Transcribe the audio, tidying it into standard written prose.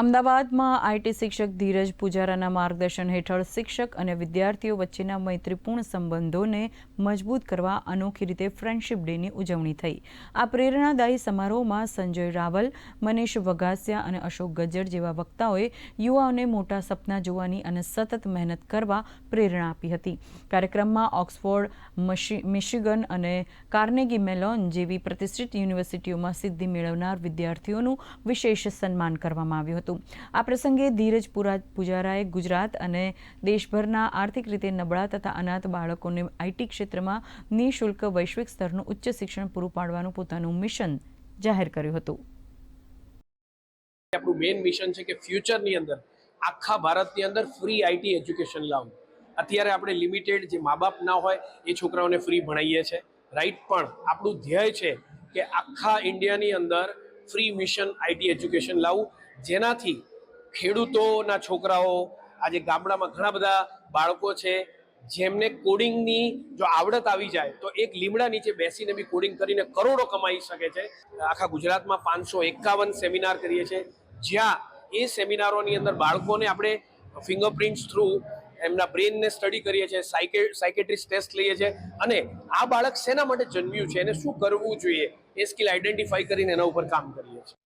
અમદાવાદમાં આઈટી શિક્ષક ધીરજ પુજારાના માર્ગદર્શન હેઠળ શિક્ષક અને વિદ્યાર્થીઓ વચ્ચેના મૈત્રીપૂર્ણ સંબંધોને મજબૂત કરવા અનોખી રીતે ફ્રેન્ડશિપ ડેની ઉજવણી થઈ। આ પ્રેરણાદાયી સમારોહમાં સંજય રાવલ, મનીષ વઘાસિયા અને અશોક ગજ્જર જેવા વક્તાઓએ યુવાઓને મોટા સપના જોવાની અને સતત મહેનત કરવા પ્રેરણા આપી હતી। કાર્યક્રમમાં ઓક્સફોર્ડ, મિશિગન અને કાર્નેગી મેલોન જેવી પ્રતિષ્ઠિત યુનિવર્સિટીઓમાં સિદ્ધિ મેળવનાર વિદ્યાર્થીઓનું વિશેષ સન્માન કરવામાં આવ્યું હતું। આ પ્રસંગે ધીરજ પુજારાએ ગુજરાત અને દેશભરના આર્થિક રીતે નબળા તથા અનાથ બાળકોને આઈટી ક્ષેત્રમાં નિઃશુલ્ક વૈશ્વિક સ્તરનું ઉચ્ચ શિક્ષણ પૂરું પાડવાનું પોતાનું મિશન જાહેર કર્યું હતું। આપણું મેઇન મિશન છે કે ફ્યુચરની અંદર આખા ભારતની અંદર ફ્રી આઈટી એજ્યુકેશન લાવવું। અત્યારે આપણે લિમિટેડ જે મા બાપ ના હોય એ છોકરાઓને ફ્રી ભણાવીએ છીએ, રાઈટ, પણ આપણું ધ્યેય છે કે આખા ઇન્ડિયાની અંદર ફ્રી મિશન આઈટી એજ્યુકેશન લાવવું, જેનાથી ખેડૂતોના છોકરાઓ, આજે ગામડામાં ઘણા બધા બાળકો છે જેમને કોડિંગની જો આવડત આવી જાય તો એક લીમડા નીચે બેસીને બી કોડિંગ કરીને કરોડો કમાઈ શકે છે। આખા ગુજરાતમાં 551 સેમિનાર કરીએ છીએ, જ્યાં એ સેમિનારોની અંદર બાળકોને આપણે ફિંગરપ્રિન્ટ્સ થ્રુ એમના બ્રેનને સ્ટડી કરીએ છીએ, સાયકેટ્રિસ્ટ ટેસ્ટ લઈએ છીએ અને આ બાળક શેના માટે જન્મ્યું છે, એને શું કરવું જોઈએ એ સ્કિલ આઈડેન્ટિફાઈ કરીને એના ઉપર કામ કરીએ છીએ।